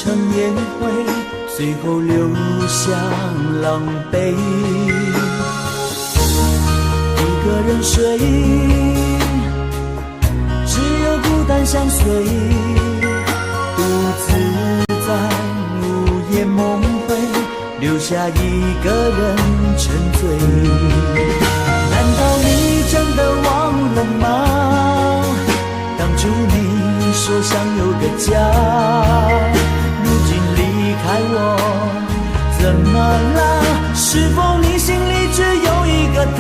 成烟灰，最后留下狼狈。一个人睡，只有孤单相随，独自在午夜梦回，留下一个人沉醉。难道你真的忘了吗？当初你说想有个家，如今离开我，怎么了？是否你心里只有一个他？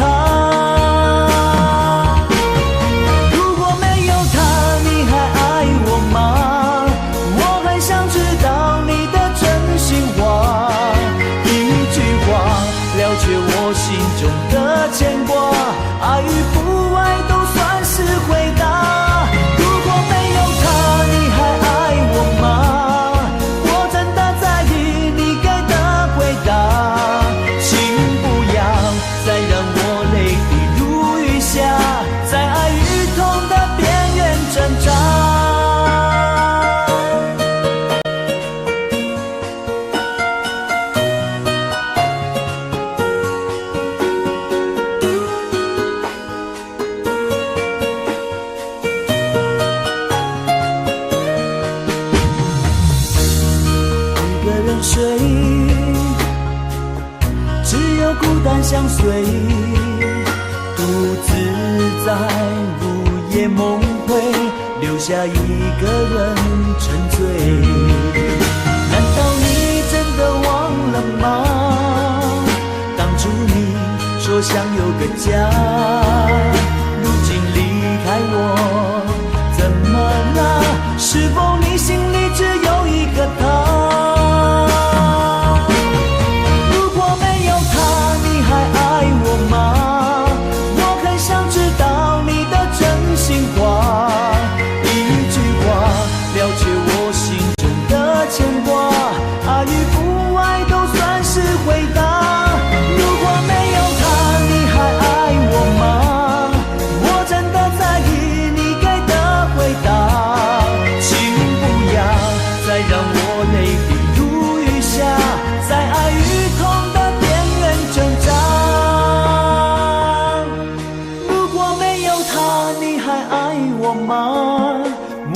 如果没有他，你还爱我吗？我很想知道你的真心话，一句话了却我心中的牵挂，爱与不爱都算是回答。如果没有他，你还爱我吗？我真的在意你给的回答，请不要再让我泪滴如雨下，在爱与痛的边缘挣扎。睡，只有孤单相随，独自在午夜梦回，留下一个人沉醉。难道你真的忘了吗？当初你说想有个家，如今离开我，怎么了？是否你心里只有一个他？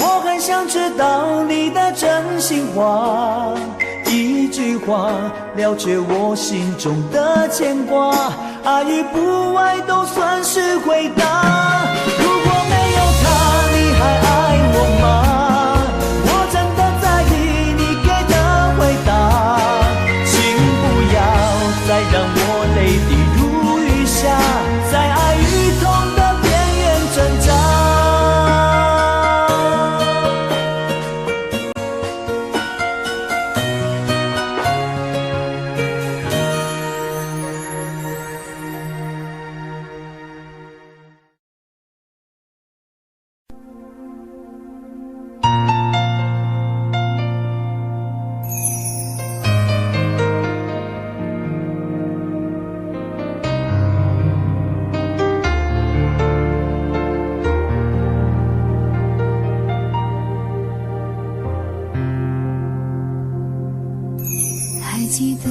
我很想知道你的真心话，一句话了却我心中的牵挂，爱与不爱都算是回答。如果没有他，你还爱我吗？我真的在意你给的回答，请不要再让我泪滴如雨下，在爱与痛的边缘挣扎。记得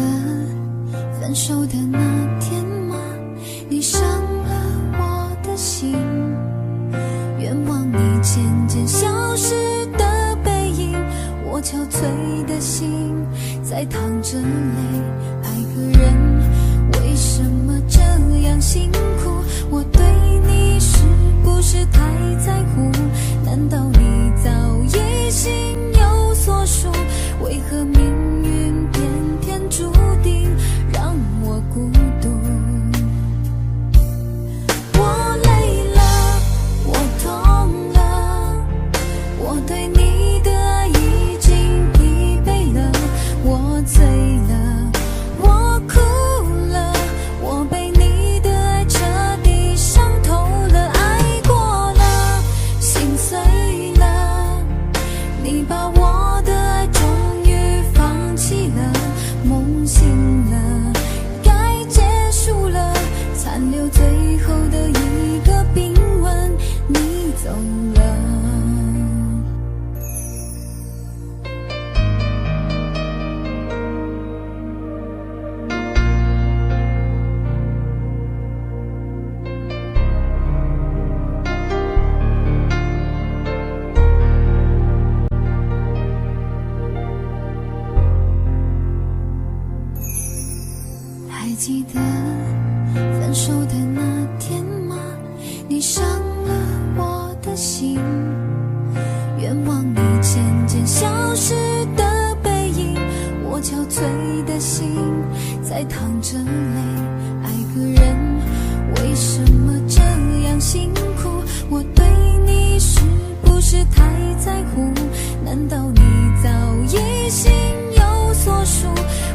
分手的那天吗？你伤了我的心，愿望你渐渐消失的背影，我憔悴的心在淌着泪。爱个人为什么这样辛苦？我对你是不是太在乎？难道你早已心有所属？为何命运偏偏注定让我孤独？我累了，我痛了，我对你的爱已经疲惫了，我醉了，我哭了，我被你的爱彻底伤透了，爱过了，心碎了。记得分手的那天吗？你伤了我的心，愿望你渐渐消失的背影，我憔悴的心在淌着泪。爱个人为什么这样辛苦？我对你是不是太在乎？难道你早已心有所属？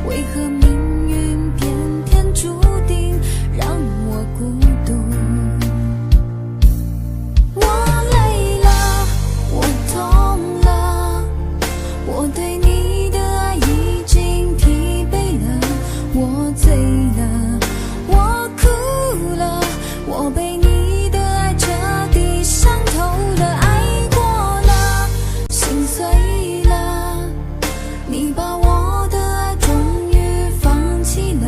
为何命运偏偏注定让我孤独？我累了，我痛了，我对你的爱已经疲惫了，我醉了，我哭了，我被你的爱彻底伤透了，爱过了，心碎了，你把我的爱终于放弃了，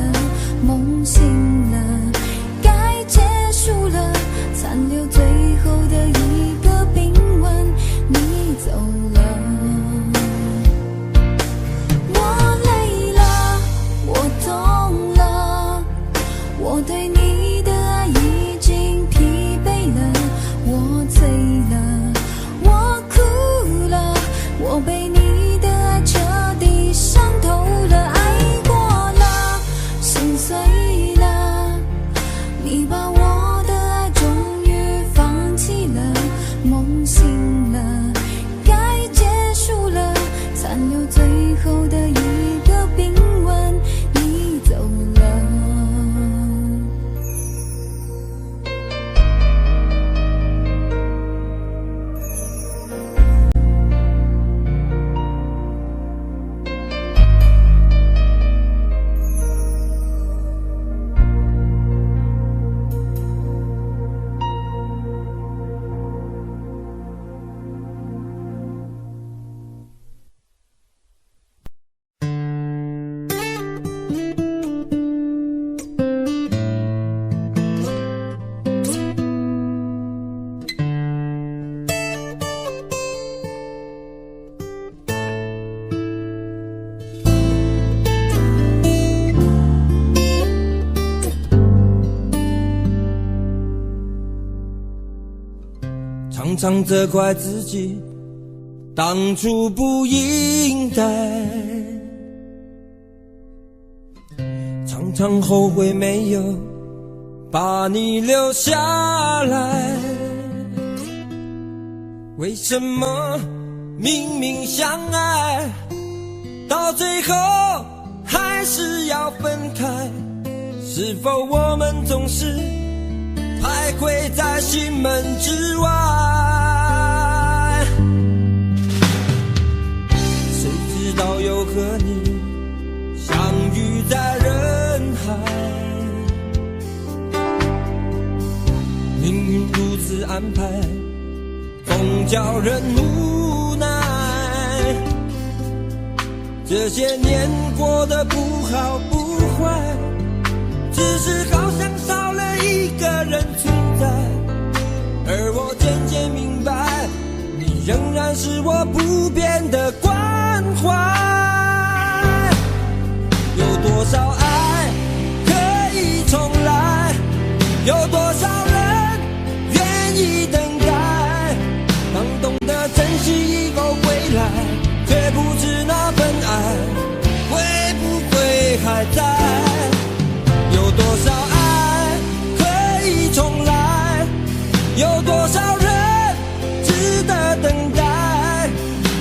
梦醒了，该结束了，残留最后的一个冰吻，你走了。我累了，我痛了，我对你的爱已经疲惫了，我醉了，我哭了，我被你的爱彻底伤透了，爱过了，心碎了，你把我的爱终于放弃了，梦醒了，该结束了，残留最后的一个冰吻，你走了。常常责怪自己当初不应该，常常后悔没有把你留下来。为什么明明相爱，到最后还是要分开？是否我们总是徘徊在心门之外？谁知道又和你相遇在人海，命运如此安排，总叫人无奈。这些年过得不好不坏，只是好像少了一个人存在，而我渐渐明白，你仍然是我不变的关怀。有多少爱可以重来，有多少人愿意等待，当懂得珍惜以后归来，却不知那份爱会不会还在。有多少爱可以重来，有多少人值得等待，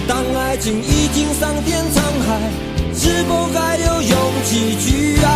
当爱情已经桑田沧海，是否还有勇气去爱？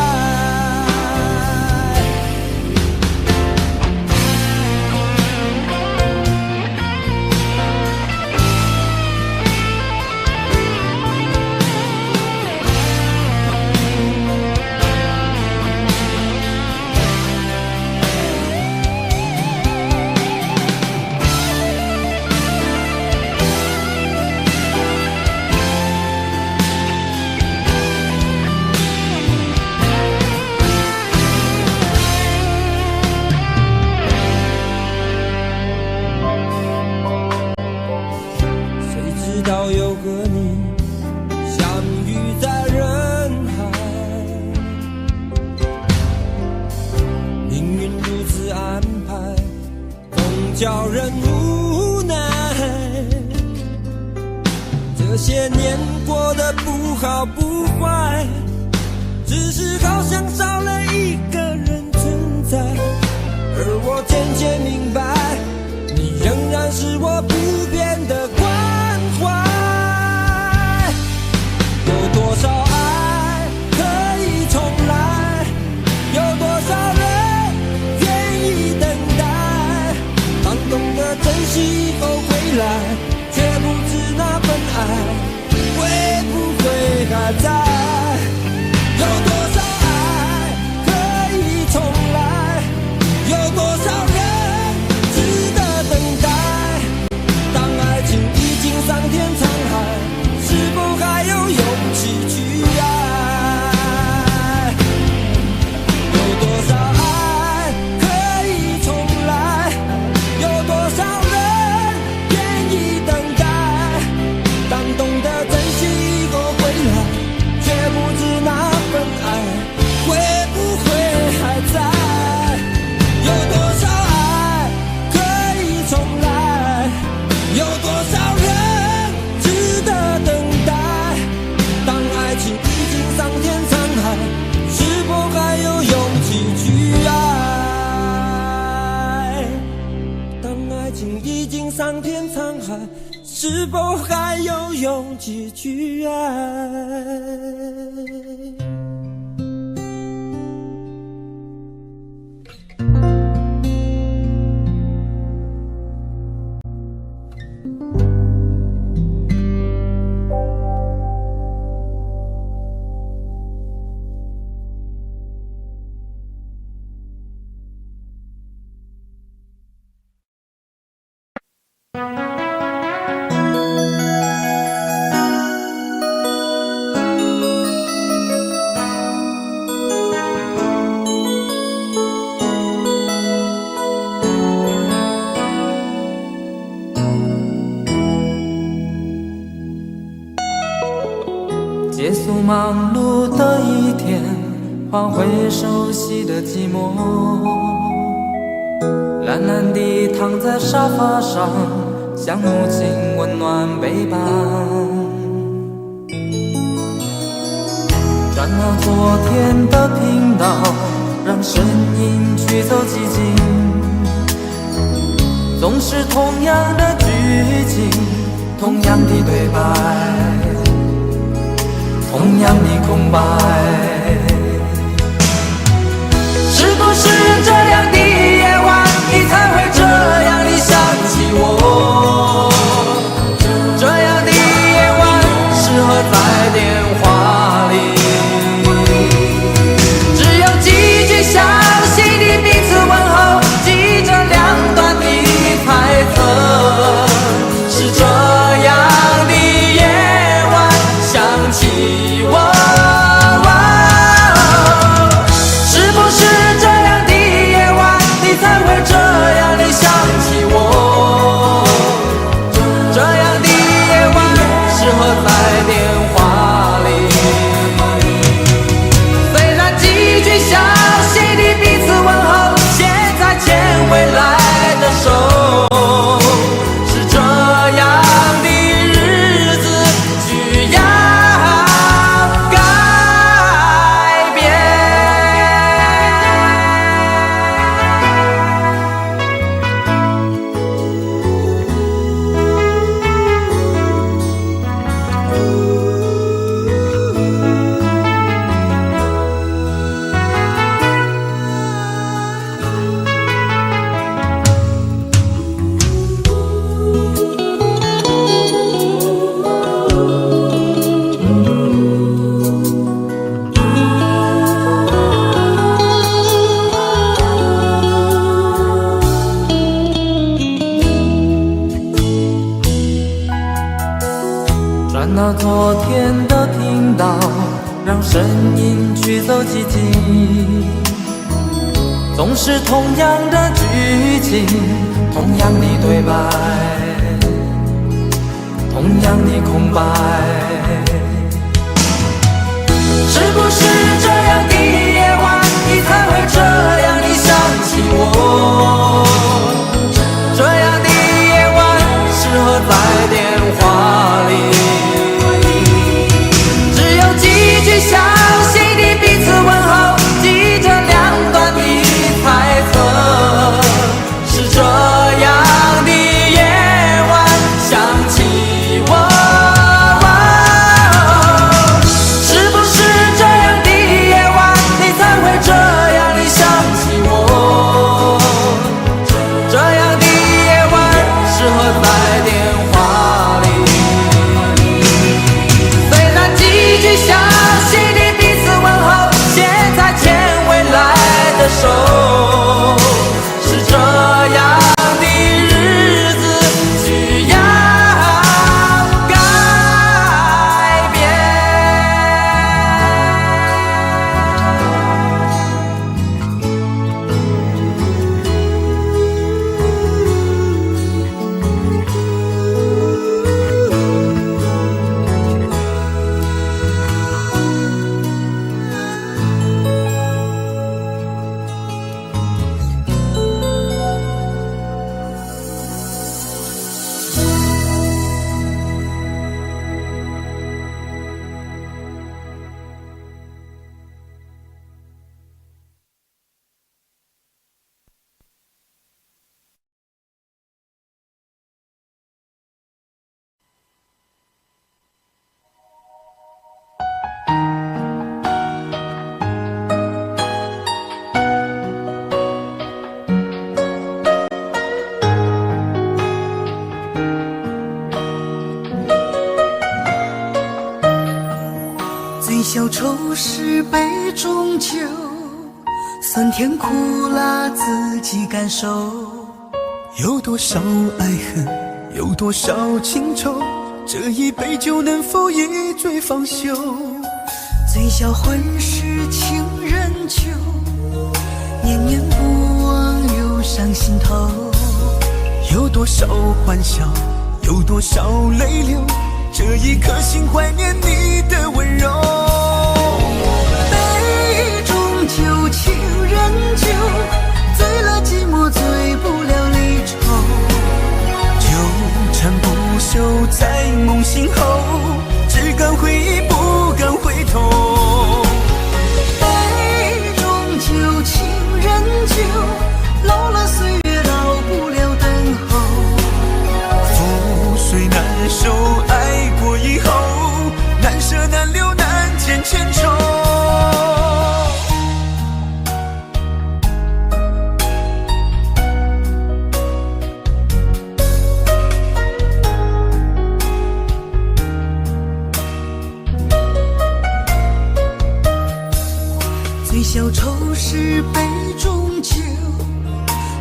不好不坏，只是好像少了一个人存在。而我渐渐明白，你仍然是我不变的关怀。有多少爱可以重来，有多少人愿意等待，当懂得珍惜以后回来，却不知那份爱会不会还在。有多少爱可以重来，有多少人值得等待，当爱情已经桑田沧海，是否还有勇气去爱？有多少爱可以重来，有多少人愿意等待，当懂得珍惜以后回来，却不知那份爱会不会还在。有多少爱可以重来，有多少人值得等待，当爱情已经桑田沧海，是否还有勇气去爱？当爱情已经桑田沧海，是否还有勇气去爱？结束忙碌的一天，换回熟悉的寂寞，懒懒地躺在沙发上，像母亲温暖背叛。转到昨天的频道，让声音驱走寂静，总是同样的剧情，同样的对白，同样的空白。是不是这样的夜晚，你才会这样地想起我？这样的夜晚适合在电话里，只有几句详细的彼此问候，记着两端的猜测。是这样的夜晚想起我，是不是这样的夜晚，你才会这样地想起我？这样的夜晚适合在电话里，虽然几句详细的彼此问候，现在牵未来的手，是这样的日子需要改变。转到昨天的频道，让声音驱走寂静，总是同样的剧情，同样的对白，同样的空白。是不是这样的夜晚，你才会这样地想起我？这样的夜晚适合在电话里，小丑是杯中酒，酸甜苦辣自己感受。有多少爱恨，有多少情愁，这一杯酒能否一醉方休？醉销魂是情人酒，念念不忘忧伤心头。有多少欢笑，有多少泪流，这一颗心怀念你的温柔。杯中酒，情人酒，醉了寂寞，醉不了离愁。纠缠不休在梦醒后，只敢回忆不敢回头。杯中酒，情人酒，老了岁月老不了等候。覆水难收，爱过以后，难舍难留难见千愁。醉消愁是杯中酒，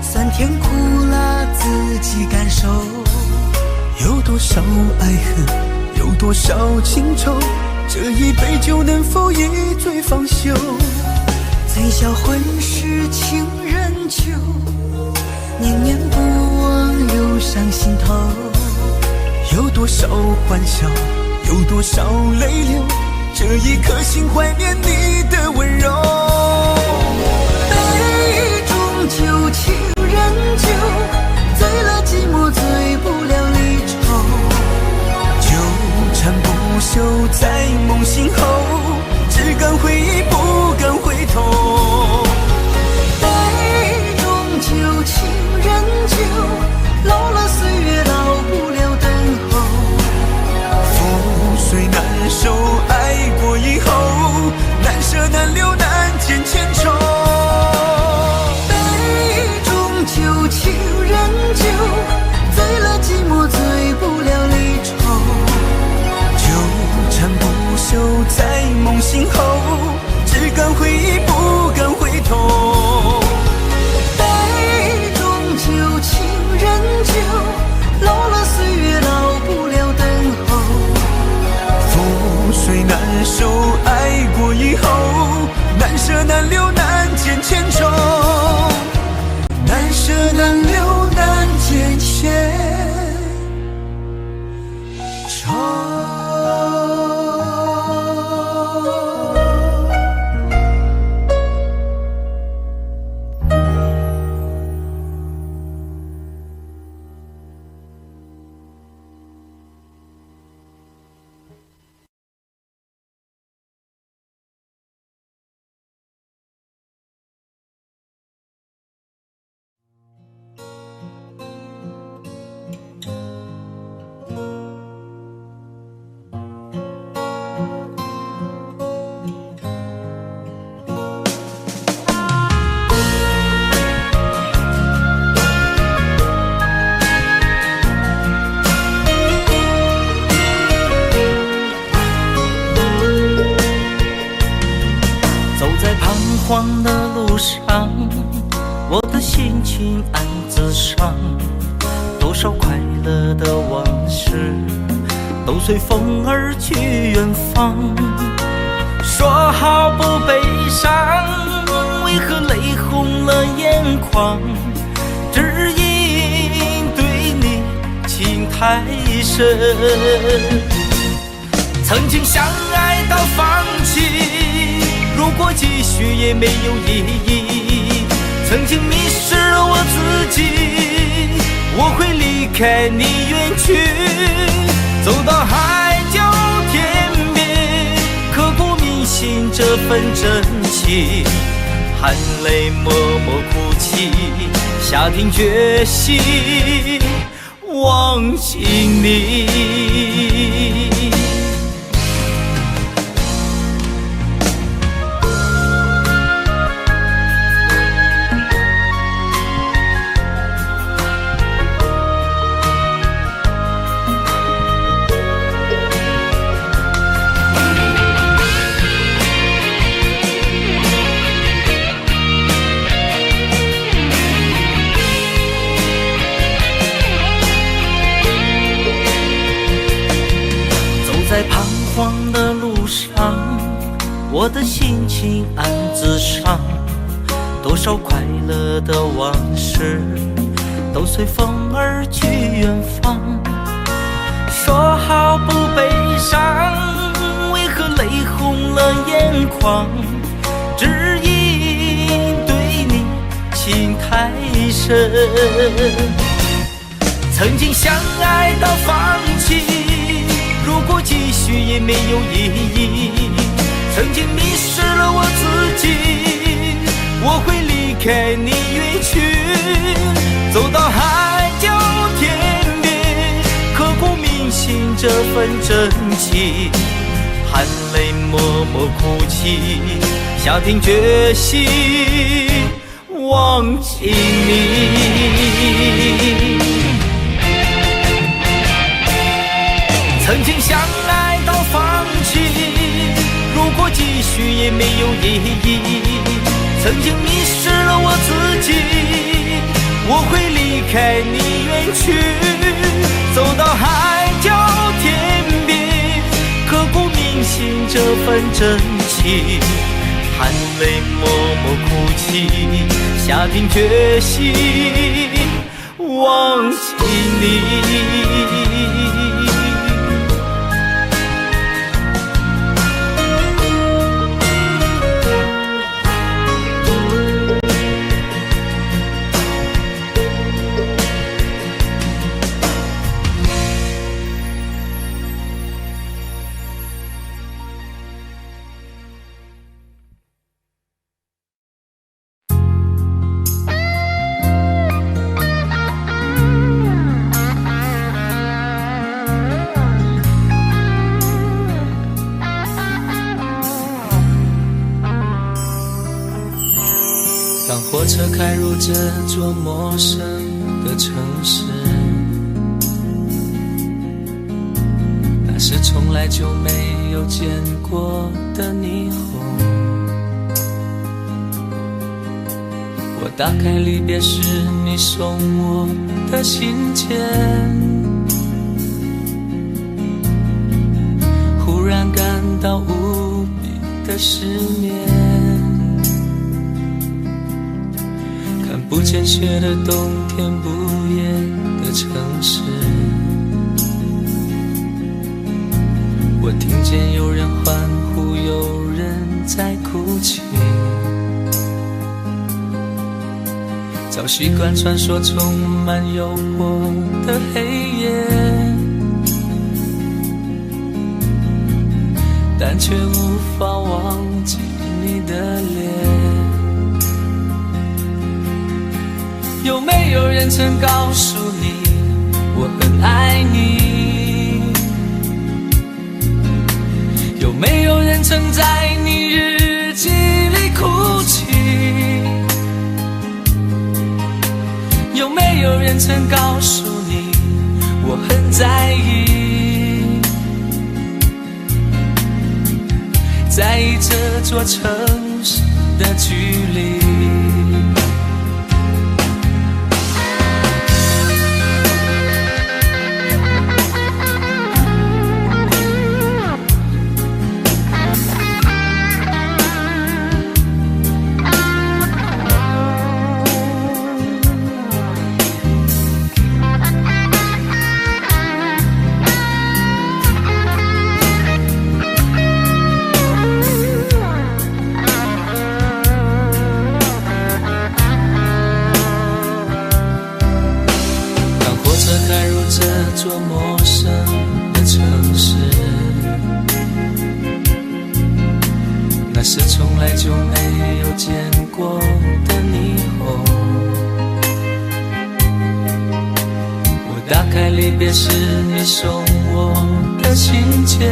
酸甜苦辣自己感受。有多少爱恨，有多少情愁，这一杯酒能否一醉方休？醉销魂是情人酒，念念不忘忧伤心头。有多少欢笑，有多少泪流，这一颗心怀念你的温柔。杯中酒，情人酒，醉了寂寞，醉不了离愁。纠缠不休在梦醒后，只敢回忆不敢回头。杯中酒，情人酒，老了岁月老不了等候。覆水难收，爱过以后，难舍难留难见千愁。杯中酒，情人酒，醉了寂寞，醉不了离愁。纠缠不休在梦醒后，只敢回忆不敢回头。杯中酒，情人酒，老了岁月老不了等候。覆水难收，爱过以后，难舍难留难见千愁。难舍难留难见千愁。荒的路上，我的心情暗自伤，多少快乐的往事都随风而去远方。说好不悲伤，为何泪红了眼眶？只因对你情太深，曾经相爱到放弃，如果继续也没有意义。曾经迷失了我自己，我会离开你远去，走到海角天边，刻骨铭心这份真情，含泪默默哭泣，下定决心忘记你。我的心情暗自伤，多少快乐的往事都随风而去远方。说好不悲伤，为何泪红了眼眶？只因对你情太深，曾经相爱到放弃，如果继续也没有意义。曾经迷失了我自己，我会离开你远去，走到海角天边，刻骨铭心这份真情，含泪默默哭泣，下定决心忘记你。曾经相爱到放弃，如果继续也没有意义。曾经迷失了我自己，我会离开你远去，走到海角天边，刻骨铭心这份真情，含泪默默哭泣，下定决心忘记你。当火车开入这座陌生的城市，那是从来就没有见过的霓虹。我打开离别时你送我的信件，忽然感到无比的失眠。不见雪的冬天，不夜的城市，我听见有人欢呼，有人在哭泣。早习惯穿梭充满诱惑的黑夜，但却无法忘记你的脸。有没有人曾告诉你我很爱你？有没有人曾在你日记里哭泣？有没有人曾告诉你我很在意？在意这座城市的距离。这座陌生的城市，那是从来就没有见过的霓虹。我打开离别时你送我的信件，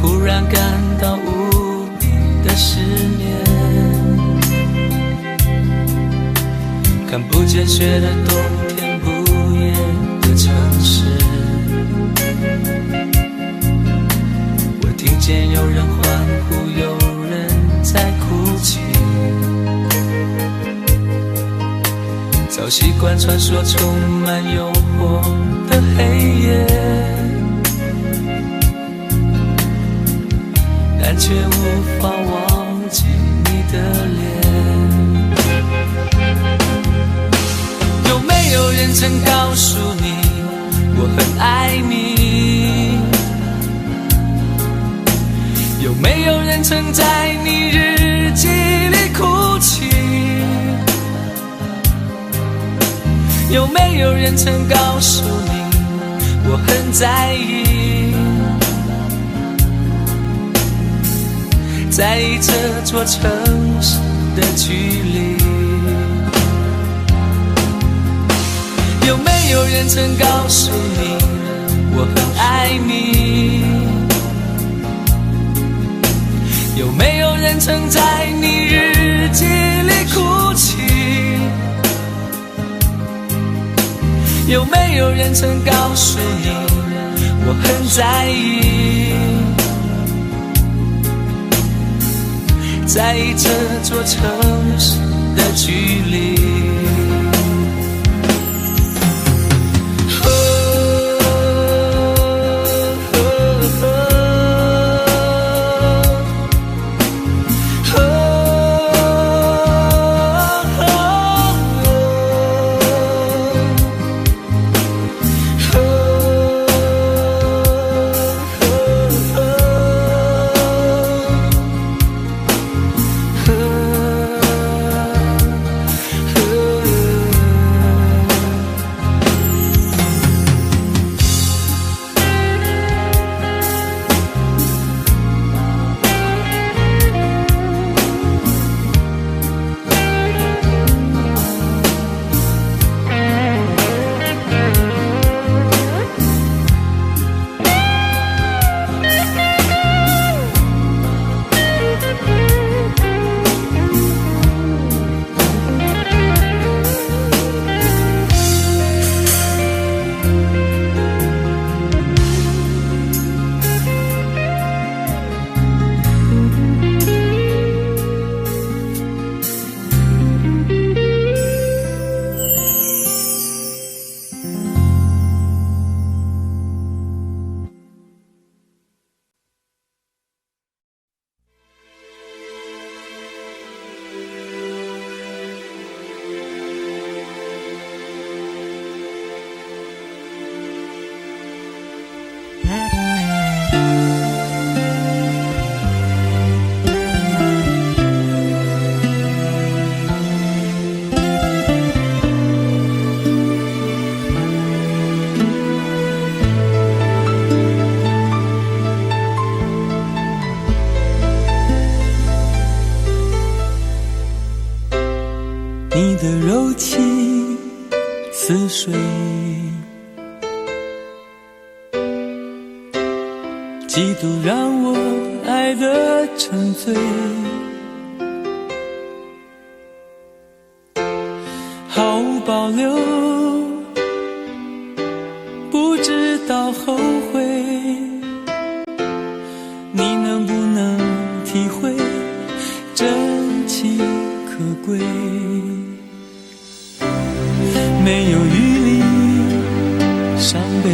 忽然感到无比的失眠。看不见雪的冬天，不夜的城市，我听见有人欢呼，有人在哭泣。早习惯穿梭充满诱惑的黑夜，却无法忘记你的脸。有没有人曾告诉你我很爱你？有没有人曾在你日记里哭泣？有没有人曾告诉你我很在意？在意这座城市的距离。有没有人曾告诉你我很爱你？有没有人曾在你日记里哭泣？有没有人曾告诉你我很在意？在意这座城市的距离。你的柔情似水，几度让我爱得沉醉，毫无保留，不知道后悔。你能不能体会真情可贵？没有余力伤悲，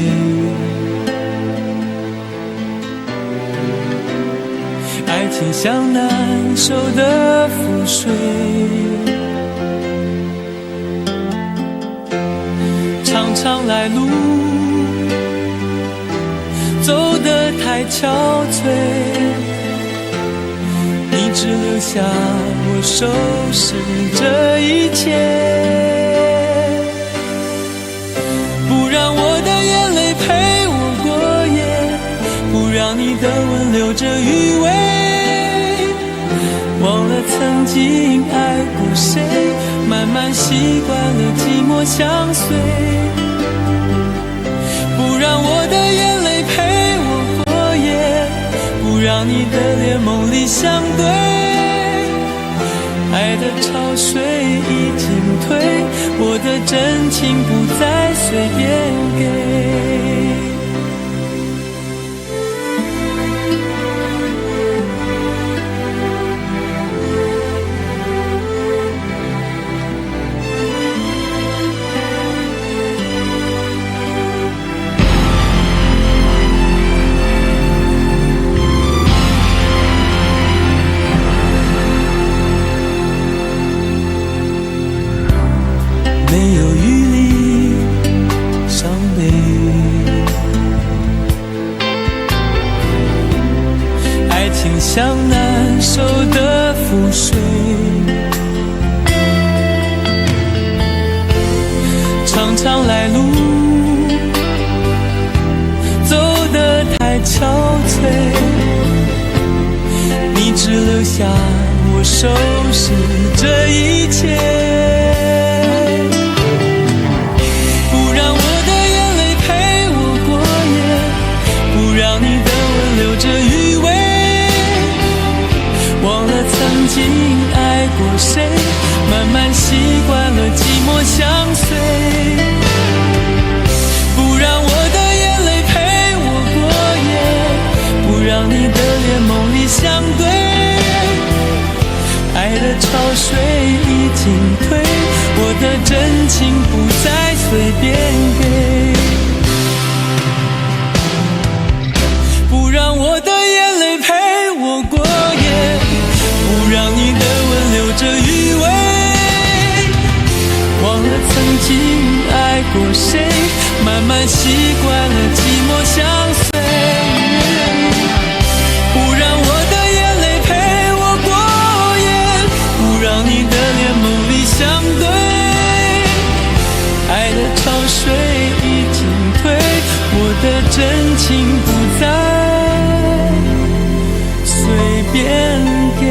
爱情像难收的覆水，长长来路走得太憔悴，你只留下我收拾这一切。不让我的眼泪陪我过夜，不让你的吻留着余味，忘了曾经爱过谁，慢慢习惯了寂寞相随。不让我的眼泪陪我过夜，不让你的脸梦里相对，爱的潮水已经退，我的真情不再随便给。像难收的覆水，常常来路走得太憔悴，你只留下我收拾这一切，不让我的眼泪陪我过夜，不让你的吻留着余味，忘了曾经爱过谁，慢慢习惯了寂寞相随，不让我的眼泪陪我过夜，不让你的脸梦里相对，爱的潮水已经退，我的真情不再随便给，不让我的眼泪陪我过夜，不让你的吻留着余味，忘了曾经爱过谁，慢慢习惯了寂寞相随，不让我的眼泪陪我过夜，不让你的脸梦里相对，爱的潮水已经退，我的真情不再随便给。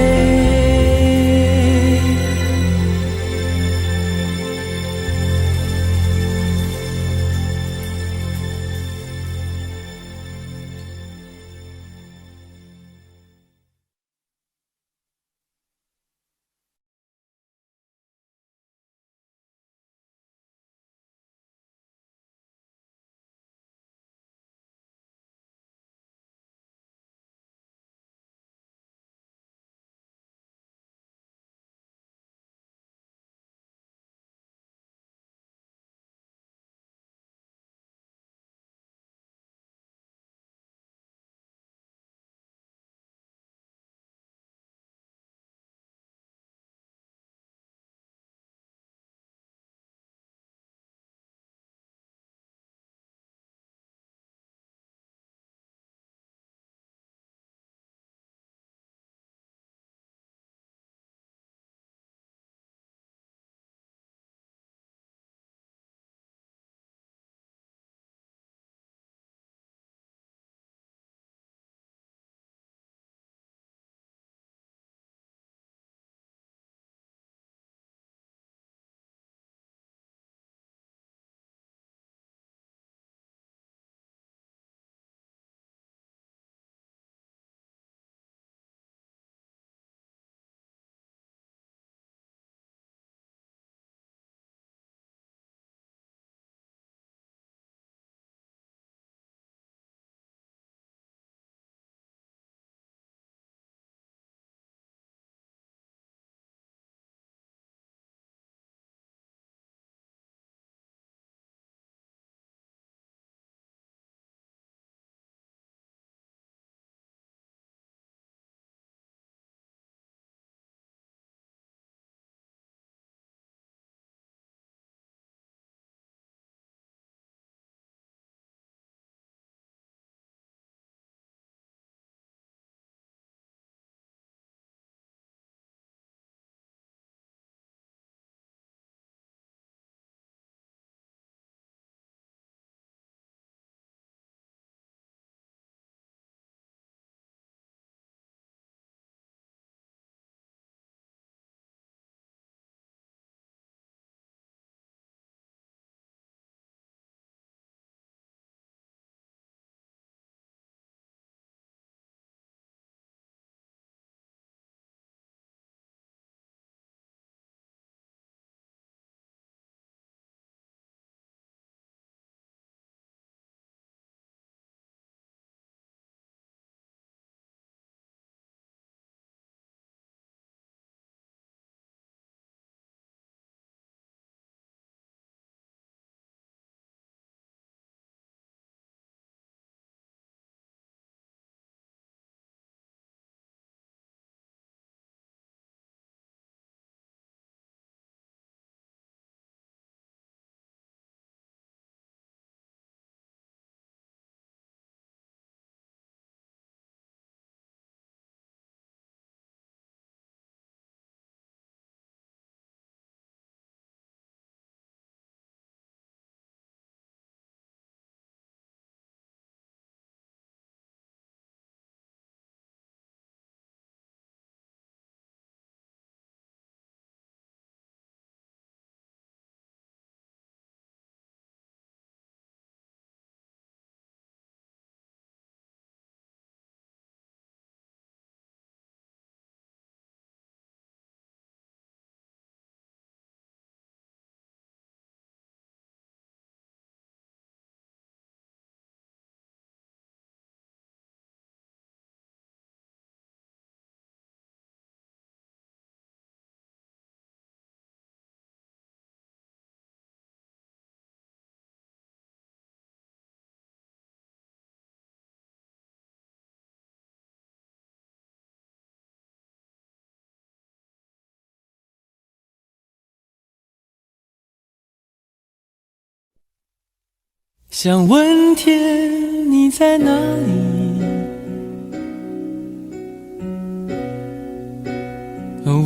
想问天你在哪里？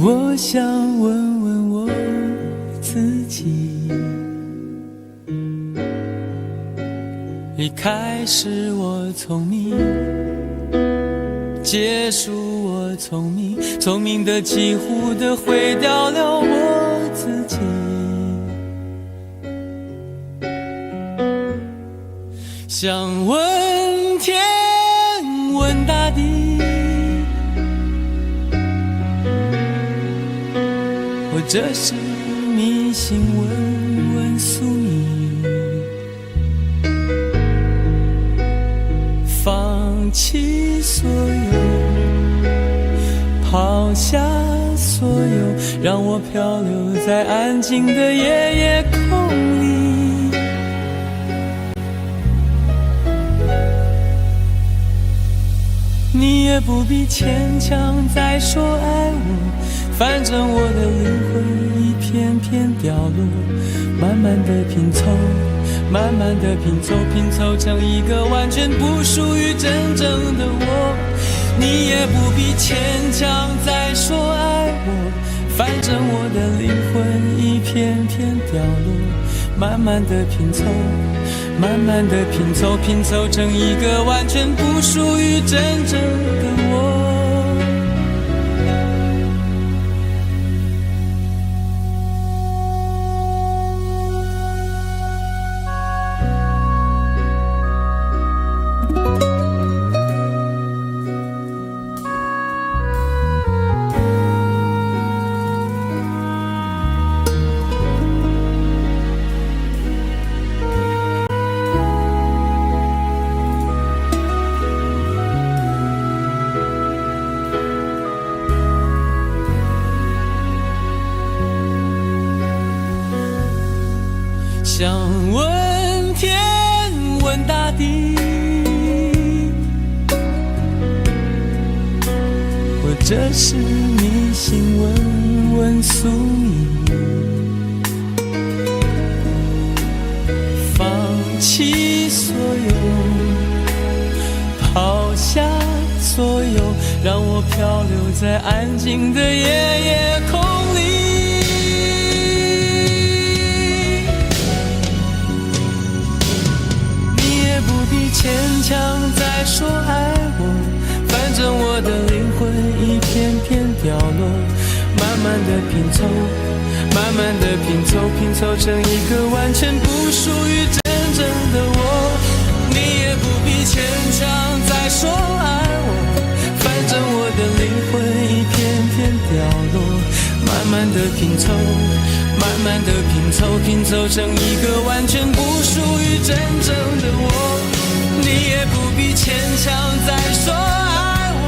我想问问我自己。一开始我聪明，结束我聪明，聪明的几乎的毁掉了我自己。想问天问大地，或者是迷信问问宿命，放弃所有，抛下所有，让我漂流在安静的夜夜空里。你也不必牵强再说爱我，反正我的灵魂一片片掉落，慢慢的拼凑，慢慢的拼凑，拼凑成一个完全不属于真正的我。你也不必牵强再说爱我，反正我的灵魂一片片掉落，慢慢的拼凑，慢慢的拼凑，拼凑成一个完全不属于真正的我。想问天问大地，或者是迷信问问宿命，放弃所有，抛下所有，让我漂流在安静的夜夜空里。牵强再说爱我，反正我的灵魂一片片掉落，慢慢的拼凑，慢慢的拼凑，拼凑成一个完全不属于真正的我。你也不必牵强再说爱我，反正我的灵魂一片片掉落，慢慢的拼凑，慢慢的拼凑，拼凑成一个完全不属于真正的我。你也不必牵强再说爱我，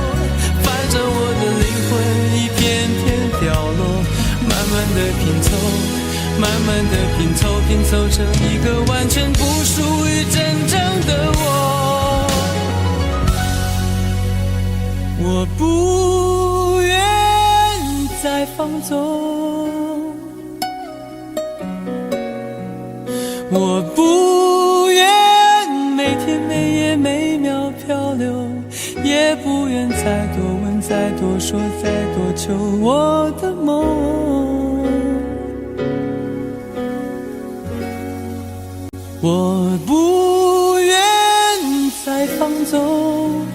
反正我的灵魂一片片掉落，慢慢的拼凑，慢慢的拼凑，拼凑成一个完全不属于真正的我。我不愿再放纵，我不愿每天每夜每秒漂流，也不愿再多问再多说再多求我的梦。我不愿再放纵，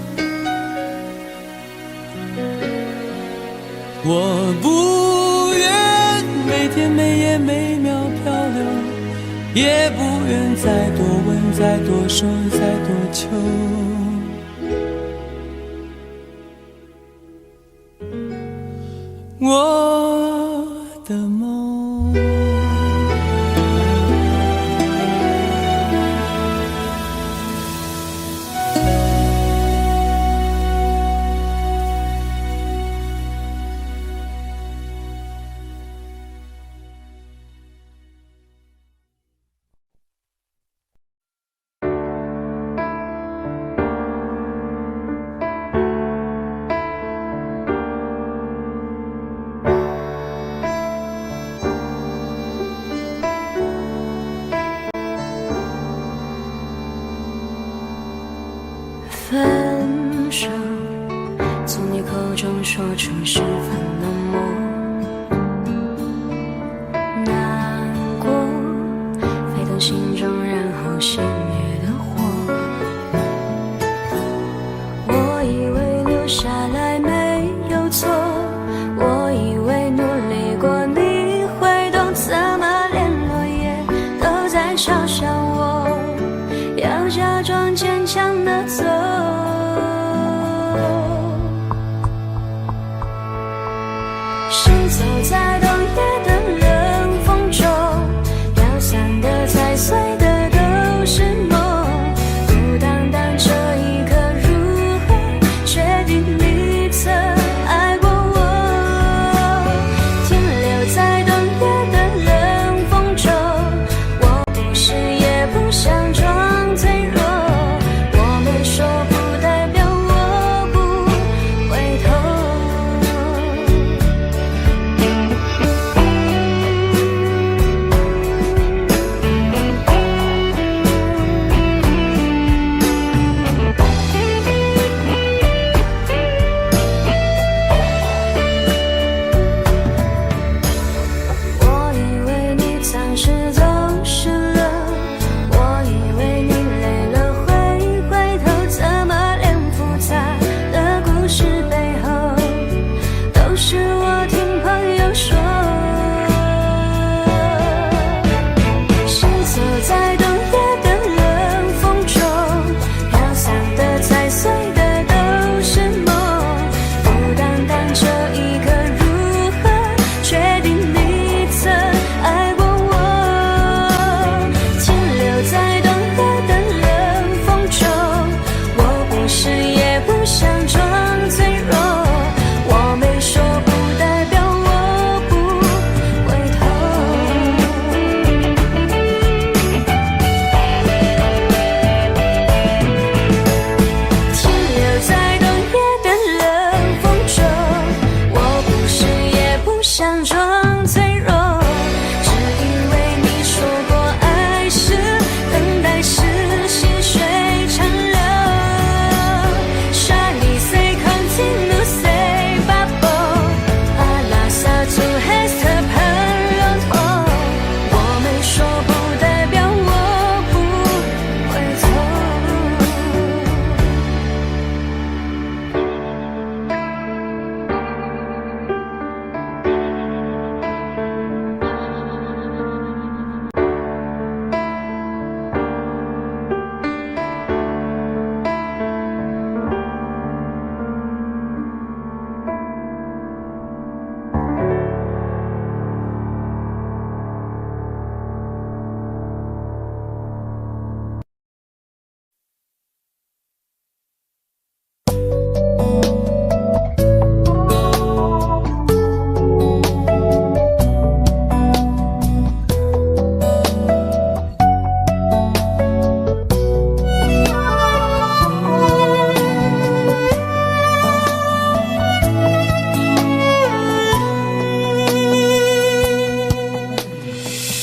我不愿每天每夜每秒漂流，也不愿再多问再多说再多求我的梦。中说出十分冷漠。难过沸腾心中，然后熄灭的火。我以为留下来没有错，我以为努力过你会懂，怎么连落叶都在嘲笑我，要假装坚强的走。行走在冬夜的冷风中，飘散的踩碎的都是梦，孤单单这一刻如何确定你曾爱过我？停留在冬夜的冷风中，我不是也不想装脆弱，我没说不代表我不回头。我以为你暂时走失了，我以为你累了会回头，怎么连复杂的故事背后都是我听朋友说。行走在冬夜的冷风中，飘散的踩碎的都是梦，孤单单这一刻如何确定你曾爱过我？停留在冬夜的冷风中，我不是也不想装脆弱，我没说不代表我不回头。停留在冬夜的冷风中，我不是也不想装脆弱，只因为你说过爱是等待是细水长流。Shiny say continue say bubble alla sa tu resta per longtemps，我没说不代表我不回头。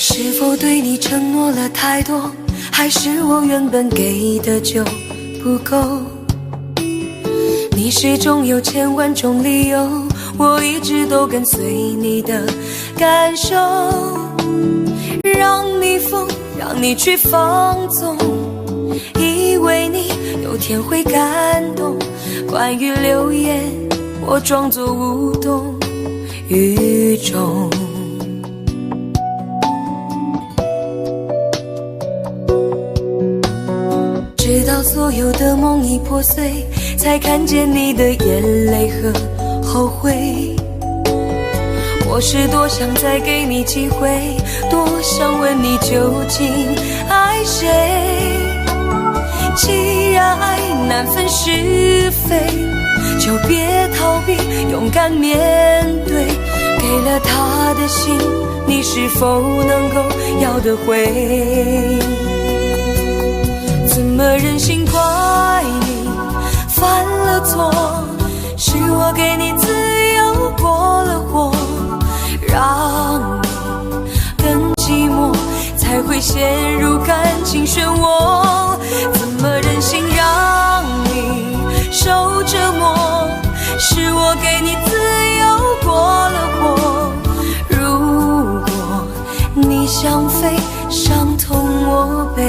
是否对你承诺了太多，还是我原本给的就不够？你始终有千万种理由，我一直都跟随你的感受，让你疯，让你去放纵，以为你有天会感动。关于流言，我装作无动于衷。直到所有的梦已破碎，才看见你的眼泪和后悔。我是多想再给你机会，多想问你究竟爱谁。既然爱难分是非，就别逃避，勇敢面对。给了他的心，你是否能够要得回？怎么忍心怪你犯了错？是我给你自由过了火，让你更寂寞，才会陷入感情漩涡。怎么忍心让你受折磨？是我我给你自由过了火。如果你想飞，伤痛我背。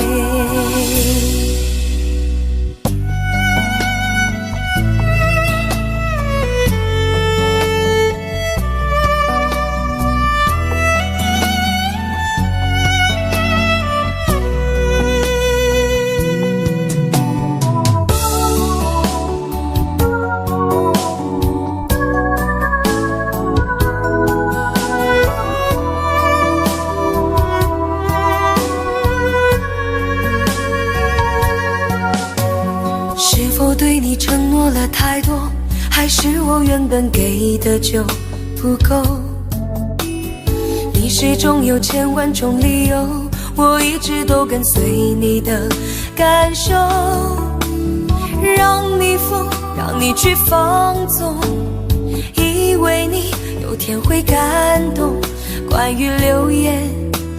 对你承诺了太多，还是我原本给的就不够？你始终有千万种理由，我一直都跟随你的感受，让你疯，让你去放纵，以为你有天会感动。关于流言，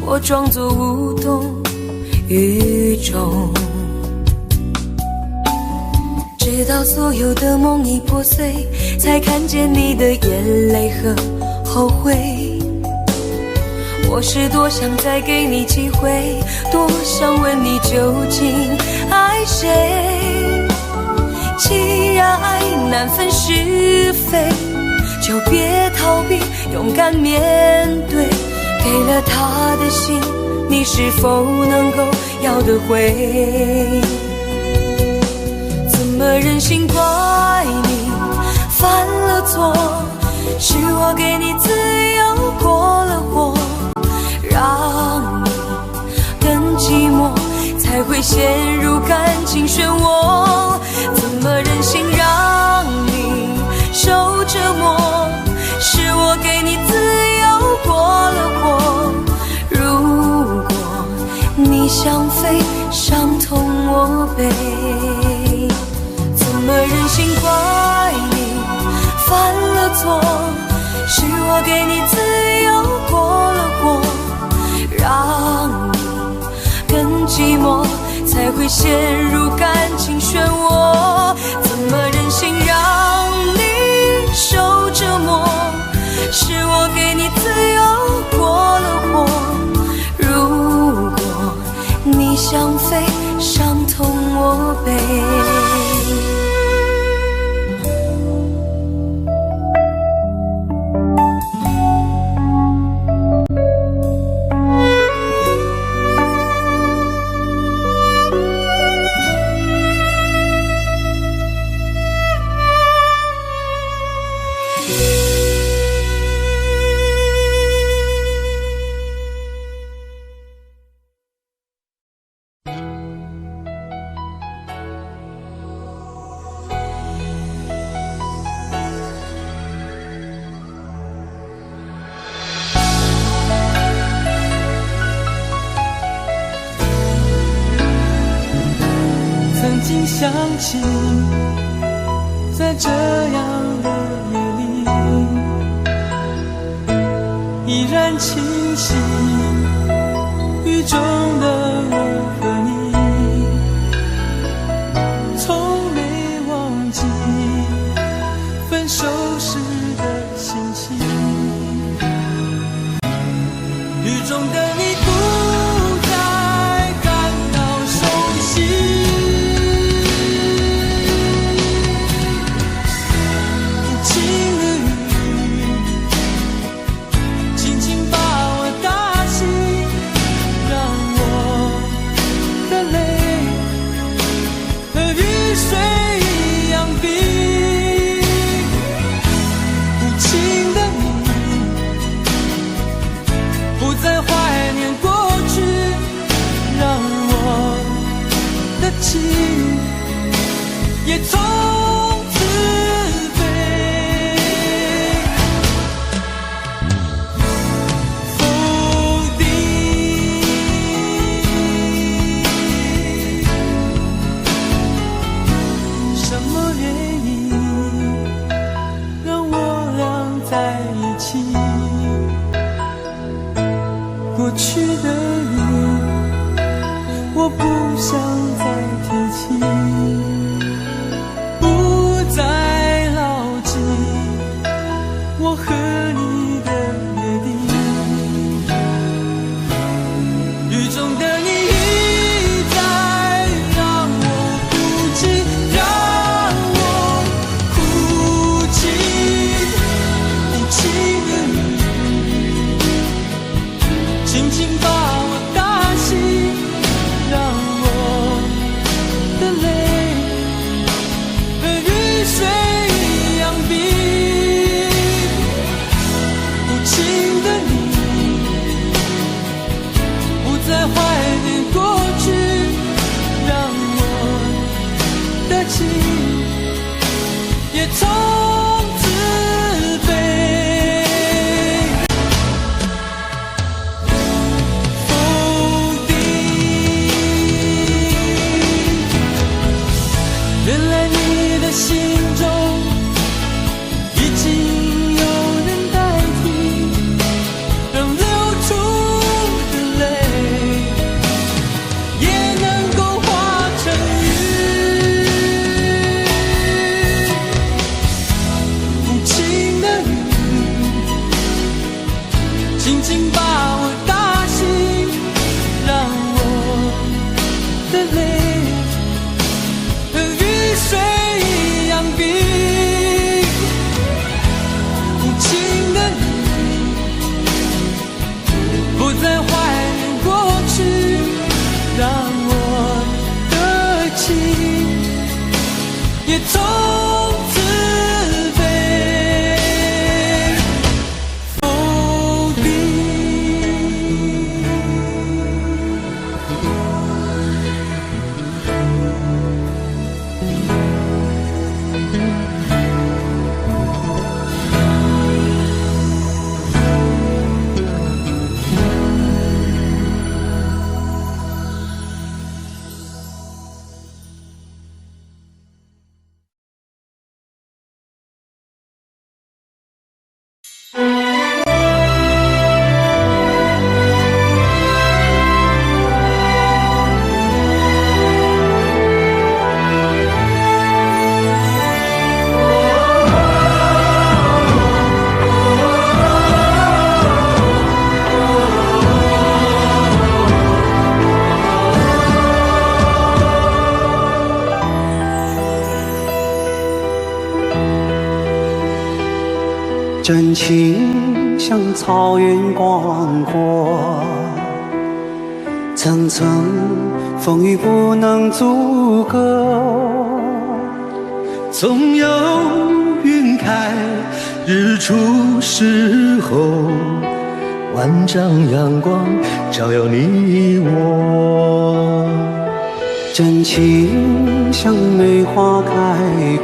我装作无动于衷，直到所有的梦已破碎，才看见你的眼泪和后悔。我是多想再给你机会，多想问你究竟爱谁。既然爱难分是非，就别逃避，勇敢面对。给了他的心，你是否能够要得回？怎么忍心怪你犯了错？是我给你自由过了火，让你更寂寞，才会陷入感情漩涡。怎么忍心让你受折磨？是我给你自由过了火。如果你想飞，伤痛我背。怎么忍心怪你犯了错？是我给你自由过了火，让你更寂寞，才会陷入感情漩涡。怎么忍心让你受折磨？是我给你自由过了火。如果你想飞，伤痛我背。曾经想起，在这样的夜里，依然清晰雨中的我和你，从没忘记分手时的心情。雨中的你不再感到熟悉，也从此飞，否定什么原因让我俩在一起？过去的你，我不想再提起，不再牢记。真情像草原广阔，层层风雨不能阻隔。总有云开日出时候，万丈阳光照耀你我。真情像梅花开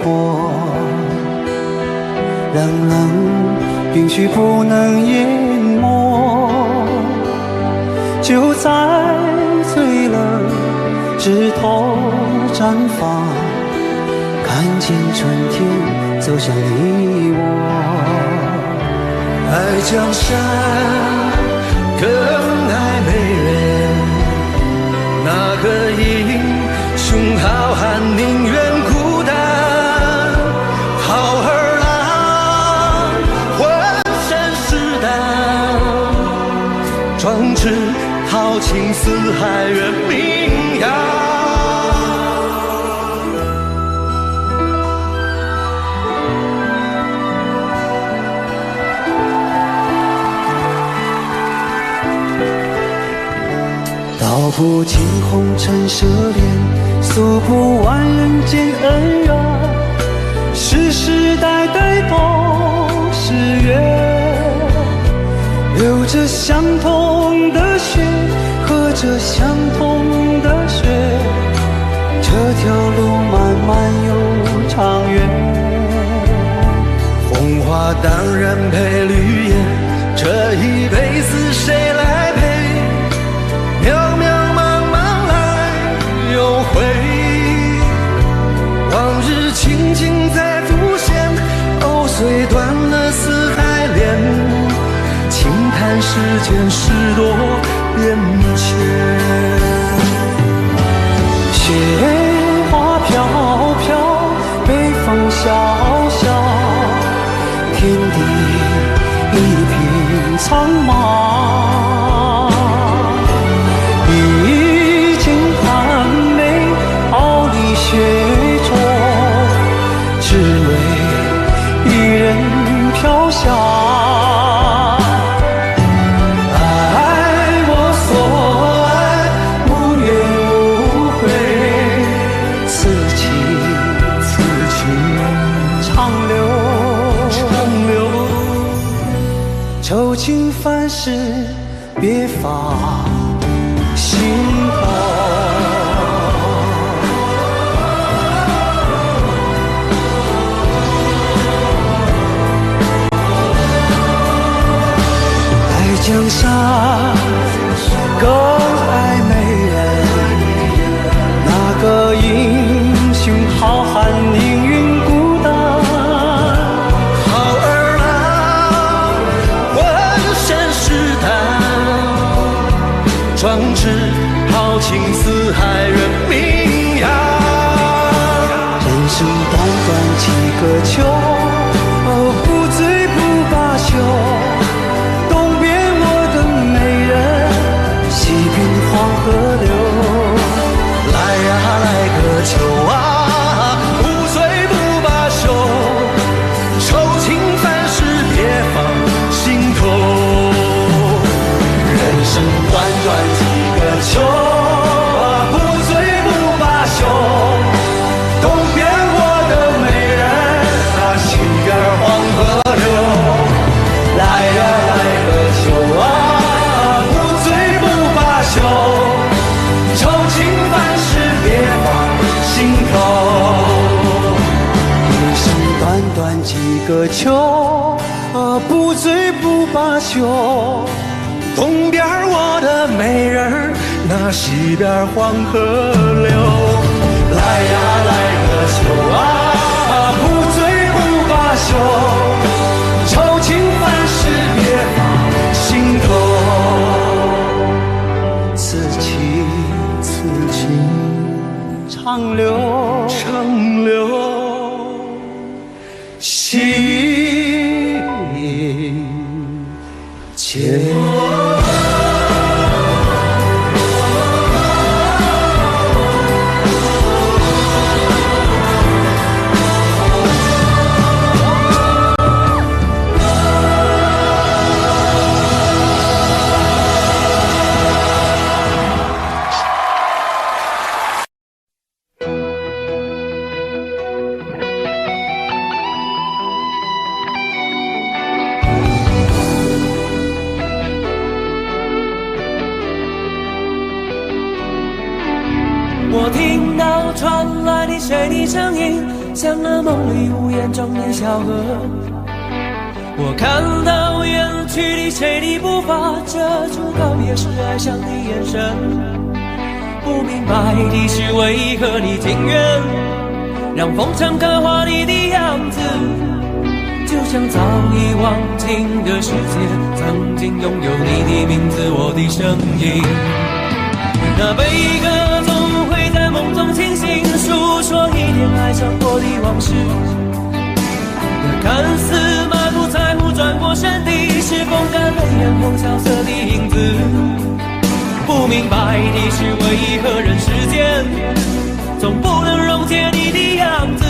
过，冷冷允许不能淹没，就在最冷枝头绽放，看见春天走向你我。爱江山更爱美人，那个英雄好汉宁愿孤单，好儿郎浑身是胆，壮志豪情四海远名扬。道不尽红尘奢恋，诉不完人间恩怨，世世代代都是缘，流着相同的血，喝着相同的血，这条路漫漫又长远。红花当然配绿叶，这一辈子谁来陪？渺渺茫茫来又回，往日情景再浮现，藕虽断了丝还连，轻叹世间事多变迁。雪花飘飘，北风萧萧，天地一片苍茫。雪中，只为一人飘香。爱我所爱，无怨无悔，此情长留。愁情烦事别放心头。江山更爱美人，那个英雄好汉宁愿孤单，好儿郎浑身是胆，壮志豪情四海远名扬。人生短短几个秋，不醉不罢休，黄河流，来呀来个秋啊，不醉不罢休，愁情烦事别放心头。人生短短几个秋啊，不醉不罢休，东边我的美人啊，西边黄河流。来呀来个秋啊，愁情烦事别放心头。人生短短几个秋，不醉不罢休，东边我的美人，那西边黄河流。来呀来个秋啊，不醉不罢休，愁情烦事别放心头。此情长留，心间。谁的声音，像那梦里无言中的小河。我看到远去的谁的步伐，遮住告别时哀伤的眼神。不明白的是，为何你情愿让风尘刻画你的样子，就像早已忘情的世界，曾经拥有你的名字，我的声音。那悲歌总会在梦中清醒，诉说一点爱上过的往事。那看似满不在乎转过身的，是风干泪眼后萧瑟的影子。不明白的是，为何人世间总不能溶解你的样子？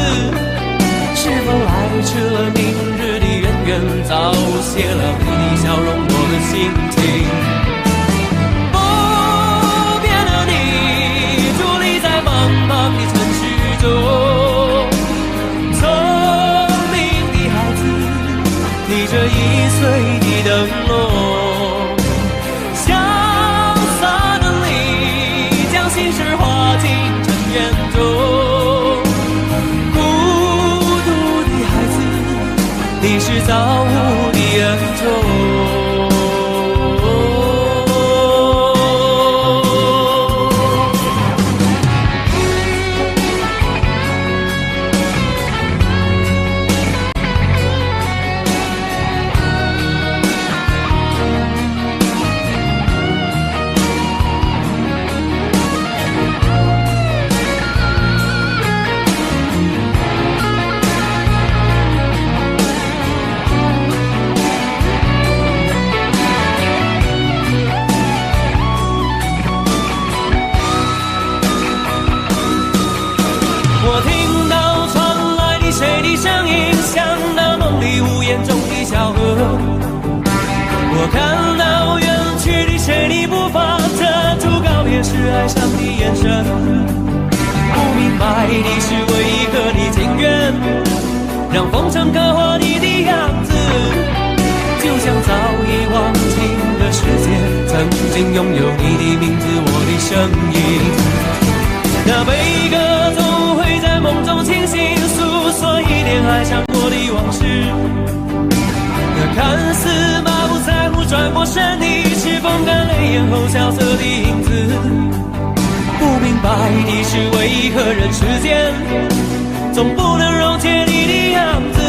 是否来迟了明日的渊源，早谢了你的笑容，我的心情。不变的你，伫立在茫茫的城市中，聪明的孩子，提着易碎的灯笼，潇洒的你，将心事化进尘缘中。你是造物的恩宠。我听到传来的谁的声音，像那梦里无言中的小河。我看到远去的谁的步伐，遮住告别时哀伤的眼神。不明白的是，为何你情愿让风尘刻画你的样子，就像早已忘情的世界，曾经拥有你的名字，我的声音。那悲歌总会在梦中清醒，诉说一点爱上过的往事。那看似满不在乎转过身的，是风干泪眼后萧瑟的影子。不明白的是，为何人世间总不能溶解你的样子？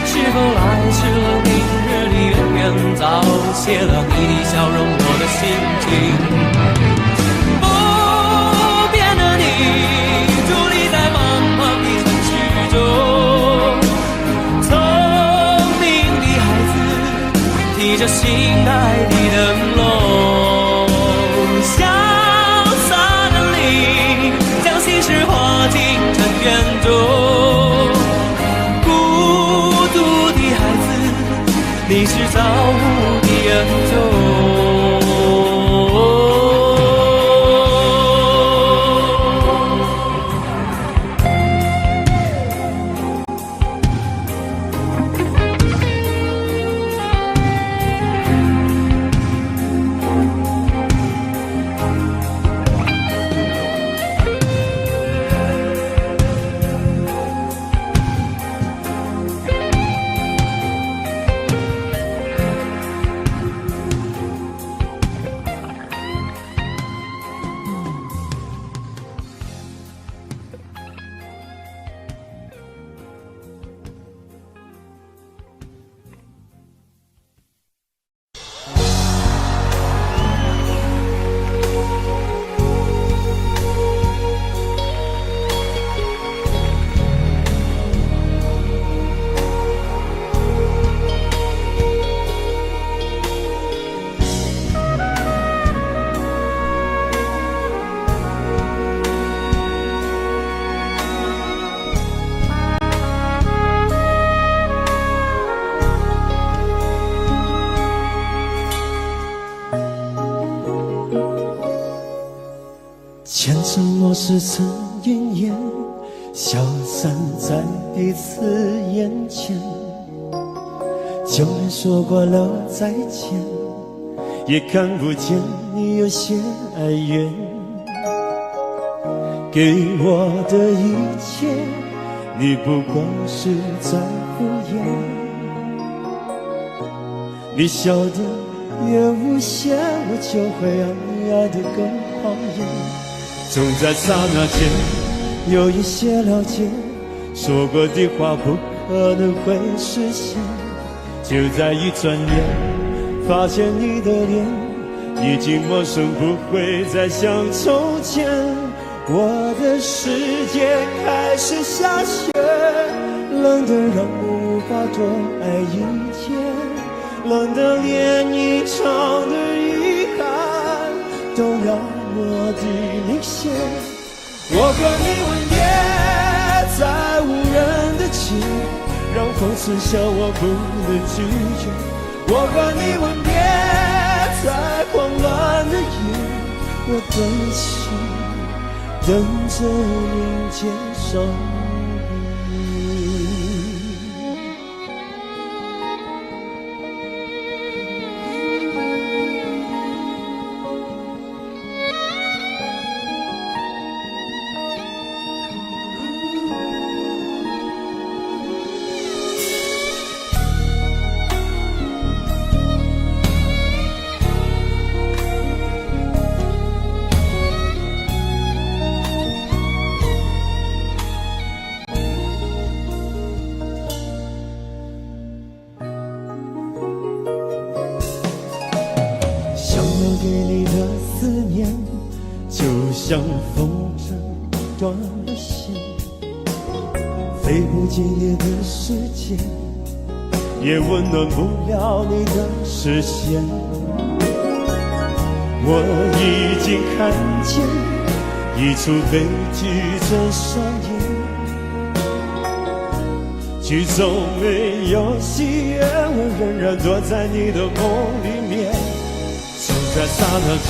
是否来迟了明日的渊源，早谢了你的笑容，我的心情。伫立在茫茫的城市中，聪明的孩子，提着心爱的灯笼，潇洒的你，将心事化进尘缘中。孤独的孩子，你是造物的恩宠。前尘若是曾云烟，消散在彼此眼前。就连说过了再见，也看不见你有些哀怨。给我的一切，你不过是在敷衍。你笑得越无邪，我就会爱得更狂野。总在刹那间有一些了解，说过的话不可能会实现。就在一转眼，发现你的脸已经陌生，不会再像从前。我的世界开始下雪，冷得让我无法多爱一天，冷得连一场的遗憾都那么的明显。我和你吻别在无人的街，让风痴笑我不能拒绝。我和你吻别在慌乱的夜，我等起等着迎接伤悲。对你的思念，就像风筝断了线，飞不进你的世界，也温暖不了你的视线。我已经看见一出悲剧正上演，剧中没有喜悦，我仍然躲在你的梦里面。就在刹那间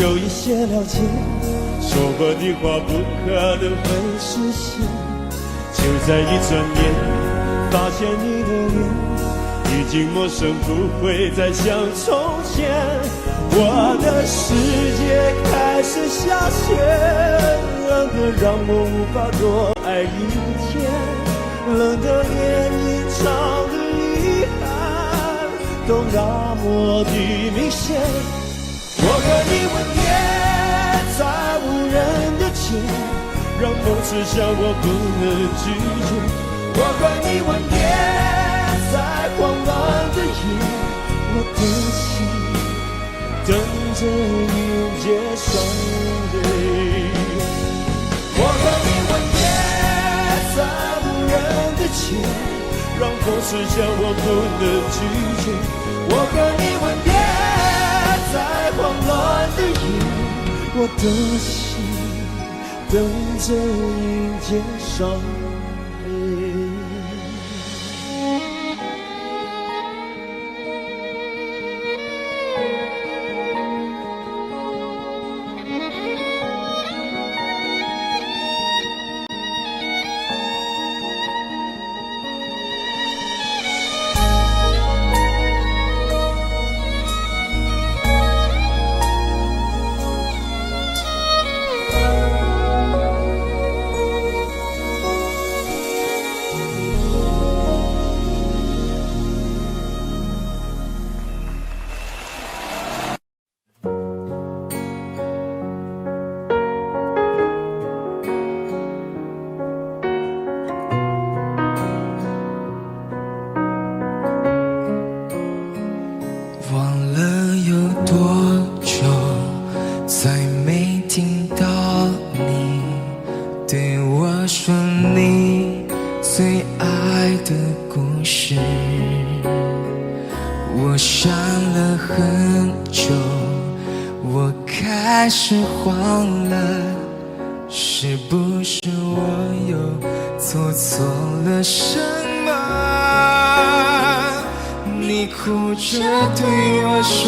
有一些了解，说过的话不可能会实现。就在一转眼，发现你的脸已经陌生，不会再像从前。我的世界开始下雪，冷得让我无法多爱一天，冷得连一场的遗憾都那么的明显。我和你吻别在无人的街，让梦痴笑我不能拒绝。我和你吻别在慌乱的夜，我的心等着迎接伤悲。我和你吻别在无人的街，让风痴笑我不能拒绝。我和你吻别在慌乱的夜，我的心等着迎接伤悲。我想了很久，我开始慌了，是不是我又做错了什么？你哭着对我说，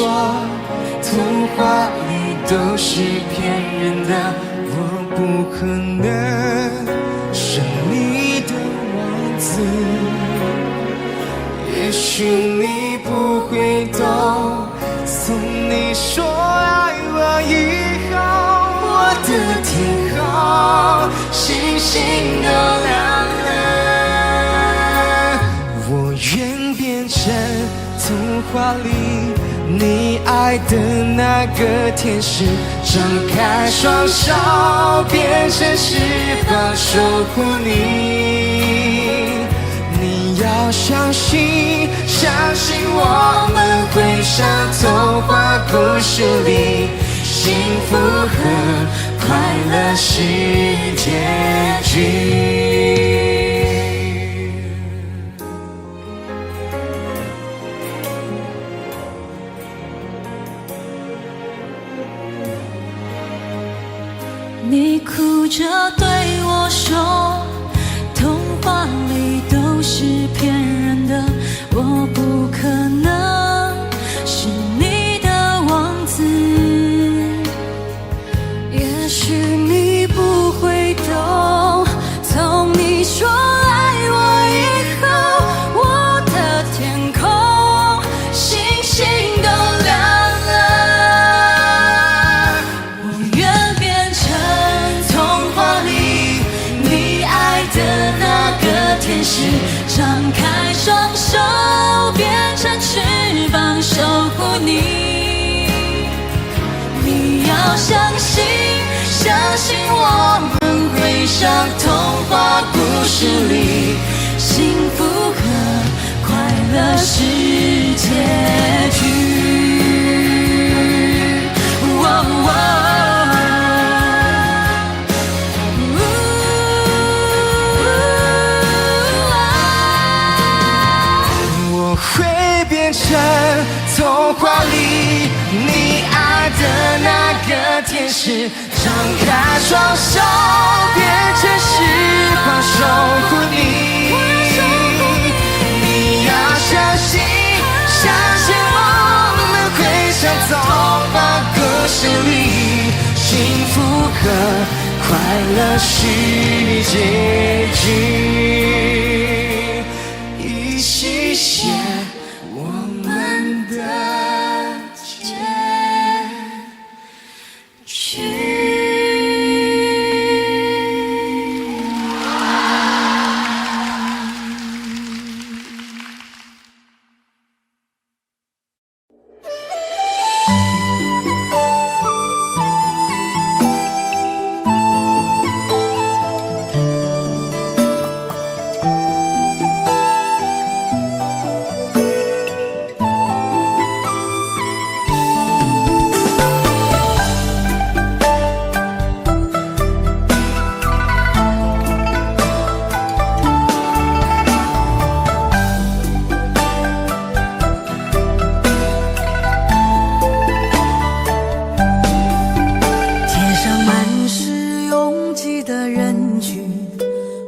童话里都是骗人的，我不可能是你的王子。也许你不会懂，从你说爱我以后，我的天空星都亮了。我愿变成童话里你爱的那个天使，张开双手，变成翅膀守护你。你要相信，相信我们会像童话故事里，幸福和快乐是结局。你哭着对我说，童话里都是骗人的，我不可能是你的王子。也许你不会懂，从你说爱我以后，我的天空星星都亮了。我愿变成童话里你爱的那个天使，张开双手，变成翅膀守护你。你要相信，相信我们会像童话故事里，幸福和快乐是结局。我会变成童话里你爱的那个天使，张开双手，变成翅膀守护你。你要相信，相信我们会像童话故事里，幸福和快乐是结局。一起写我们的结局。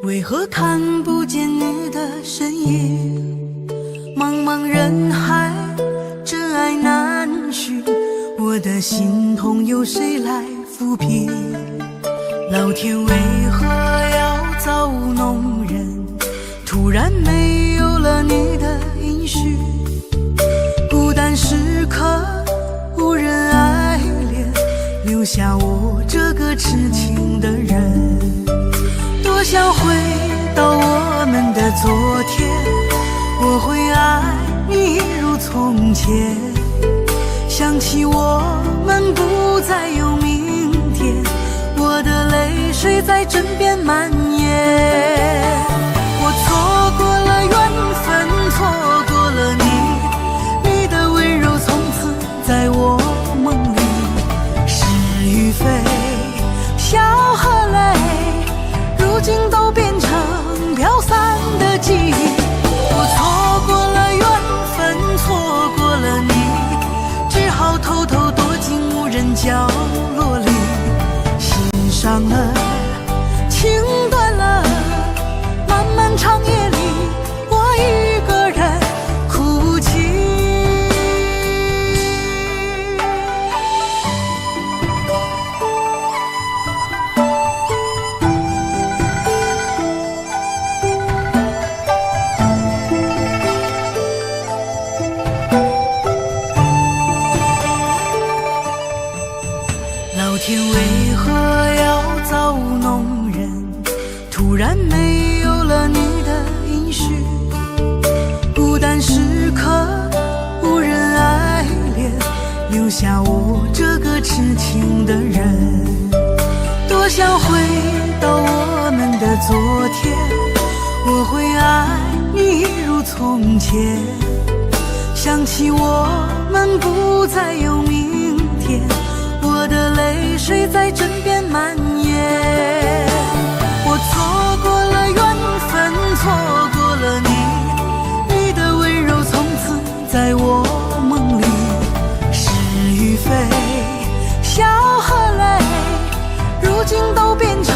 为何看不见你的身影？茫茫人海，真爱难寻，我的心痛由谁来抚平？老天为何要造物弄人？突然没有了你的音讯，孤单时刻无人爱怜，留下我这个痴情的人。多想回到我们的昨天，我会爱你一如从前。想起我们不再有明天，我的泪水在枕边蔓延。我错过了缘分，错过了你，你的温柔从此在我梦里。是与非，笑和泪，如今都变成飘散的记忆。我错过了缘分，错过了你，只好偷偷躲进无人角落里。心伤了，情断了，漫漫长夜里，我一个人哭泣。老天为何要造物弄人？的人。多想回到我们的昨天，我会爱你一如从前。想起我们不再有明天，我的泪水在枕边蔓延。我错过了缘分，错过了你，你的温柔从此在我梦里。是与非，笑和泪，如今都变成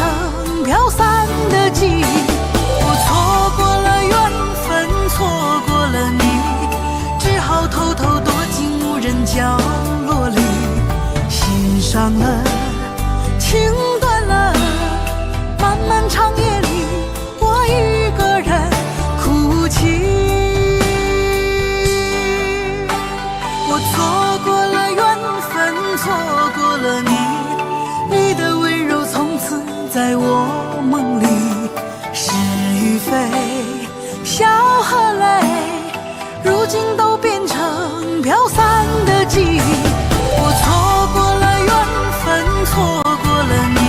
飘散的记忆。我错过了缘分，错过了你，只好偷偷躲进无人角落里。心伤了，情断了，漫漫长夜里，我一个人哭泣。我错过了缘分，错过了你，你的温柔从此在我梦里。是与非，笑和泪，如今都变成飘散的记忆。我错过了缘分，错过了你，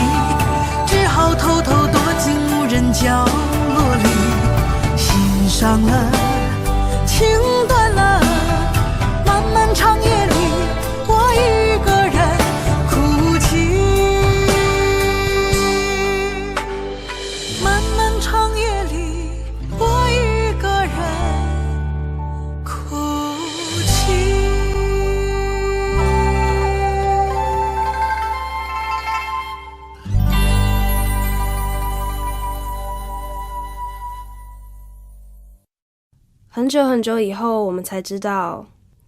只好偷偷躲进无人角落里。心伤了，情断了，漫漫长夜里，我一个人哭泣。漫漫长夜里，我一个人哭泣。很久很久以后，我们才知道，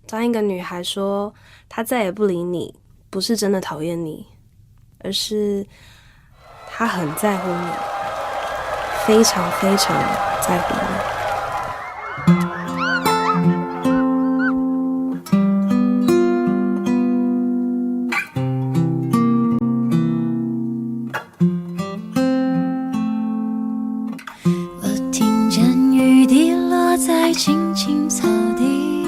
当一个女孩说她再也不理你，不是真的讨厌你，而是她很在乎你，非常非常在乎你。我听见雨滴落在青青草地，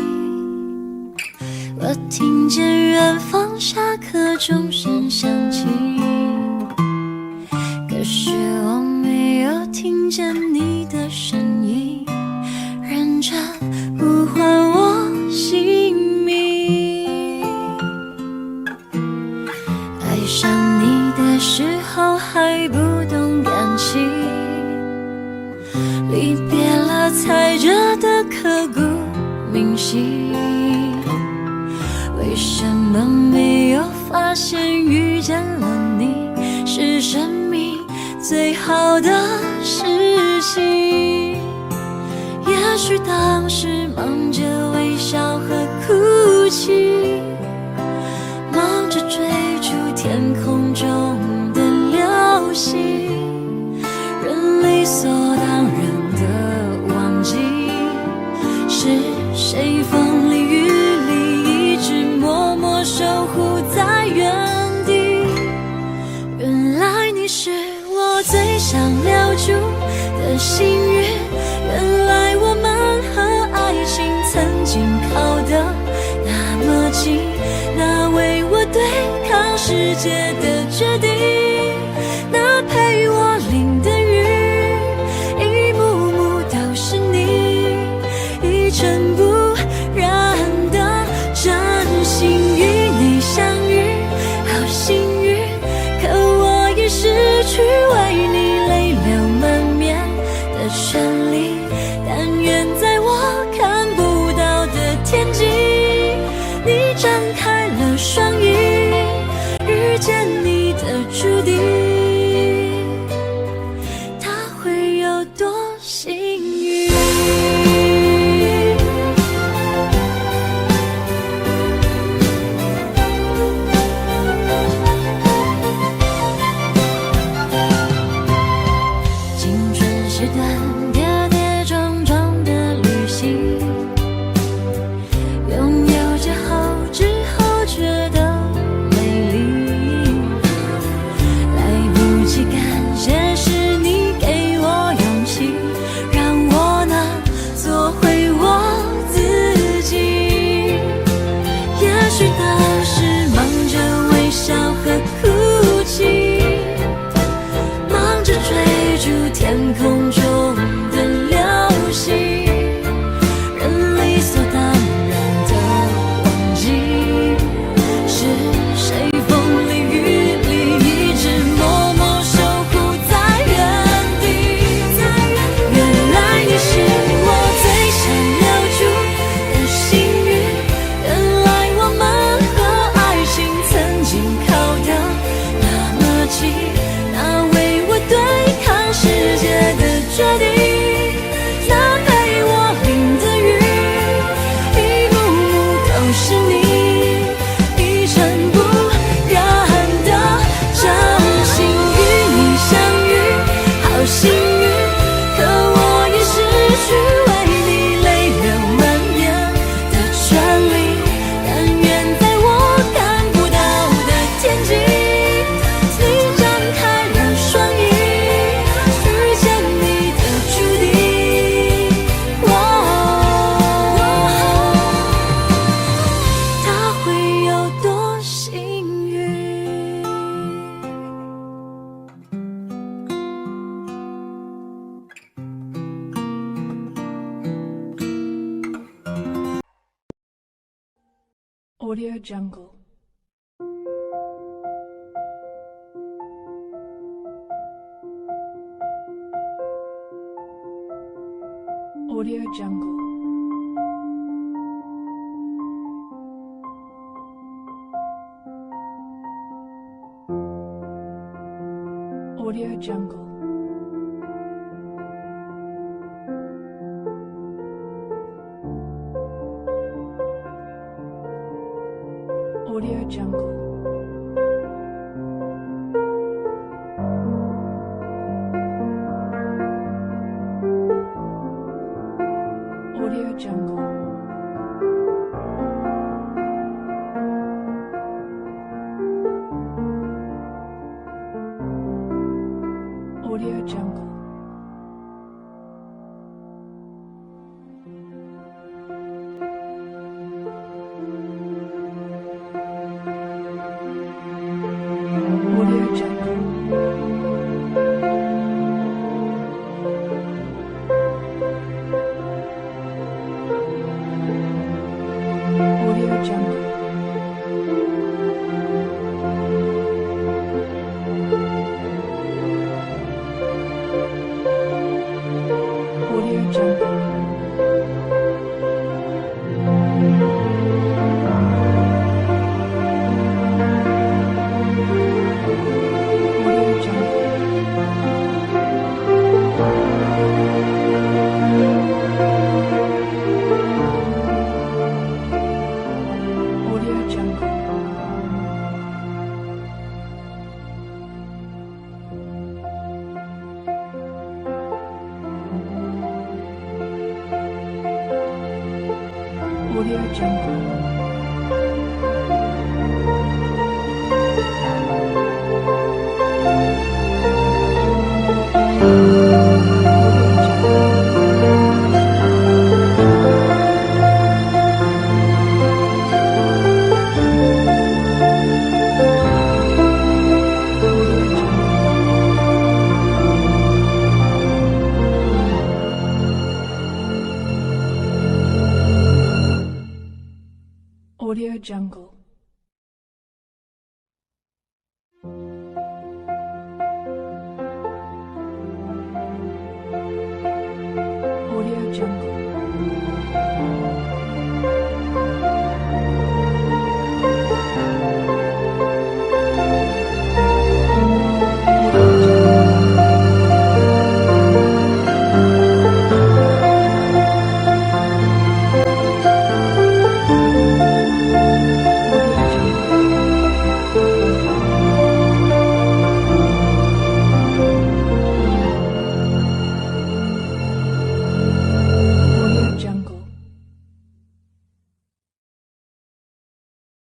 我听见远方下课钟声响起，可是我没有听见你的声音，认真呼唤我姓名。爱上你的时候还不懂感情，离别了踩着的刻骨铭心，为什么没有发现遇见了你是生命最好的事情？也许当时忙着微笑和哭泣，忙着追逐天空中的流星，人理所当然的忘记是谁风里雨里一直默默守护在原地。原来你是我最想留住的幸运，原来我们和爱情曾经靠得那么近，那为我对抗世界的决定，那陪我淋的雨，一幕幕都是你，一尘不染的真心与你相遇，好幸运，可我已失去为你泪流满面的权利，但愿在我看不到的天际，你张开了双翼，遇见你的注定，他会有多幸运？青春是段跌跌撞撞的旅行，拥有之后觉得美丽，来 Audio Jungle. Audio Jungle. Audio Jungle. Audio Jungle. Audio Jungle. Audio Jungle. Audio Jungle. Audio Jungle. Audio Jungle. Audio Jungle. Audio Jungle. Audio Jungle. Audio Jungle. Audio Jungle.